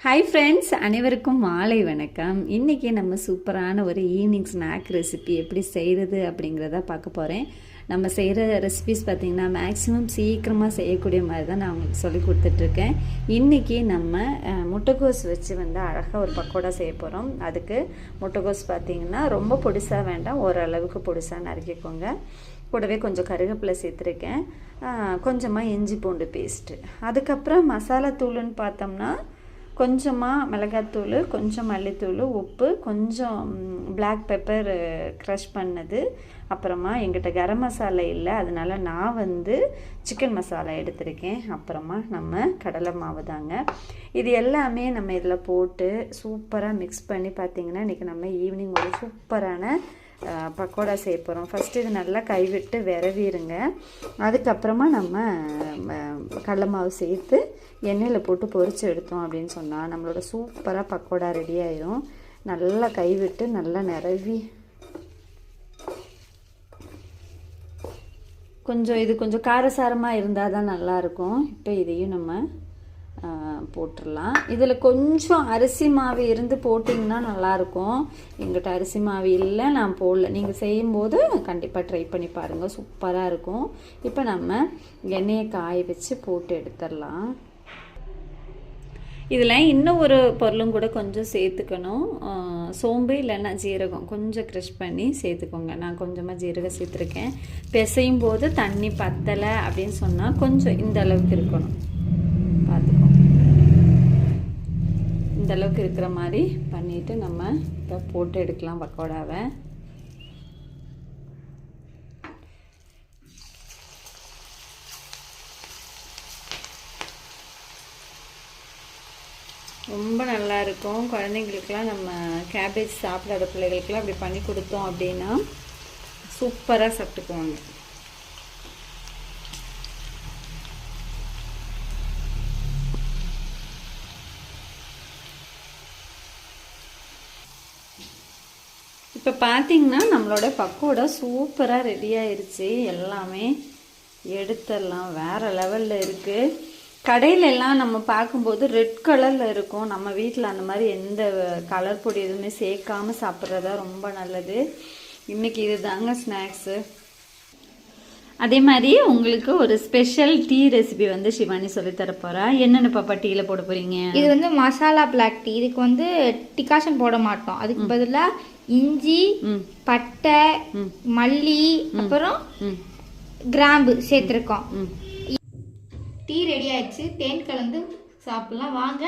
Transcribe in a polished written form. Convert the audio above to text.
Hi friends, அனைவருக்கும் மாலை வணக்கம். இன்றைக்கி நம்ம சூப்பரான ஒரு ஈவினிங் ஸ்நாக் ரெசிபி எப்படி செய்கிறது அப்படிங்கிறத பார்க்க போகிறேன். நம்ம செய்கிற ரெசிபிஸ் பார்த்திங்கன்னா மேக்ஸிமம் சீக்கிரமாக செய்யக்கூடிய மாதிரி தான் நான் உங்களுக்கு சொல்லி கொடுத்துட்ருக்கேன். இன்றைக்கி நம்ம முட்டைக்கோஸ் வச்சு அழகாக ஒரு பக்கோடா செய்ய போகிறோம். அதுக்கு முட்டைக்கோஸ் பார்த்திங்கன்னா ரொம்ப பொடிசாக வேண்டாம், ஓரளவுக்கு பொடிசாக நறுக்கிக்கோங்க. கூடவே கொஞ்சம் கருவேப்பிலை சேர்த்துருக்கேன், கொஞ்சமாக இஞ்சி பூண்டு பேஸ்ட்டு. அதுக்கப்புறம் மசாலா தூளுன்னு பார்த்தோம்னா கொஞ்சமாக மிளகாத்தூள், கொஞ்சம் மல்லித்தூள், உப்பு, கொஞ்சம் பிளாக் பெப்பர் க்ரஷ் பண்ணது. அப்புறமா எங்கிட்ட கரம் மசாலா இல்லை, அதனால் நான் சிக்கன் மசாலா எடுத்திருக்கேன். அப்புறமா நம்ம கடலை மாவு தாங்க. இது எல்லாமே நம்ம இதில் போட்டு சூப்பராக மிக்ஸ் பண்ணி பார்த்திங்கன்னா இன்றைக்கி நம்ம ஈவினிங் ஒரு சூப்பரான பக்கோடா செய்ய போகிறோம். ஃபஸ்ட்டு இது நல்லா கைவிட்டு விரவிடுங்க. அதுக்கப்புறமா நம்ம கடலை மாவு சேர்த்து எண்ணெயில் போட்டு பொரித்து எடுத்தோம் அப்படின்னு சொன்னால் நம்மளோட சூப்பராக பக்கோடா ரெடி ஆயிரும். நல்லா கைவிட்டு நல்லா நிரவி கொஞ்சம் காரசாரமாக இருந்தால் தான் நல்லாயிருக்கும். இப்போ இதையும் நம்ம போட்டுடலாம். இதில் கொஞ்சம் அரிசி மாவு இருந்து போட்டிங்கன்னா நல்லாயிருக்கும். எங்கிட்ட அரிசி மாவு இல்லை, நான் போடல. நீங்கள் செய்யும்போது கண்டிப்பாக ட்ரை பண்ணி பாருங்கள், சூப்பராக இருக்கும். இப்போ நம்ம எண்ணெயை காய வச்சு போட்டு எடுத்துடலாம். இதில் இன்னும் ஒரு பொருளும் கூட கொஞ்சம் சேர்த்துக்கணும். சோம்பு இல்லைன்னா ஜீரகம் கொஞ்சம் க்ரஷ் பண்ணி சேர்த்துக்கோங்க. நான் கொஞ்சமாக ஜீரகம் சேர்த்துருக்கேன். பிசையும் போது தண்ணி பத்தலை அப்படின்னு சொன்னால் கொஞ்சம் இந்த அளவுக்கு இருக்கணும், பார்த்துக்கோங்க. இந்த அளவுக்கு இருக்கிற மாதிரி பண்ணிவிட்டு நம்ம இப்போ போட்டு எடுக்கலாம் பக்கோடாவை. ரொம்ப நல்லா இருக்கும். குழந்தைங்களுக்கெல்லாம் நம்ம கேபேஜ் சாப்பிடாத பிள்ளைகளுக்கெல்லாம் அப்படி பண்ணி கொடுத்தோம் அப்படின்னா சூப்பராக சாப்பிட்டுக்குவாங்க. இப்போ பார்த்தீங்கன்னா நம்மளோட பக்கோடா சூப்பராக ரெடி ஆயிடுச்சு. எல்லாமே எடுத்துடலாம். வேறு லெவலில் இருக்குது. கடையில எல்லாம் நம்ம பார்க்கும்போது ரெட் கலரில் இருக்கும். நம்ம வீட்டில் அந்த மாதிரி எந்த கலர் பொடி எதுவுமே சேர்க்காமல் சாப்பிட்றதா ரொம்ப நல்லது. இன்றைக்கி இது தாங்க ஸ்நாக்ஸு. அதே மாதிரி உங்களுக்கு ஒரு ஸ்பெஷல் டீ ரெசிபி சிவானி சொல்லி தர போகிறா. என்னென்ன பாப்பா டீயில் போட போகிறீங்க? இது மசாலா பிளாக் டீ. இதுக்கு டிகாஷன் போட மாட்டோம். அதுக்கு பதிலாக இஞ்சி, பட்டை, மல்லி, அப்புறம் கிராம்பு சேர்த்துருக்கோம். டீ ரெடி ஆயிடுச்சு. தேன் கலந்து சாப்பிடலாம் வாங்க.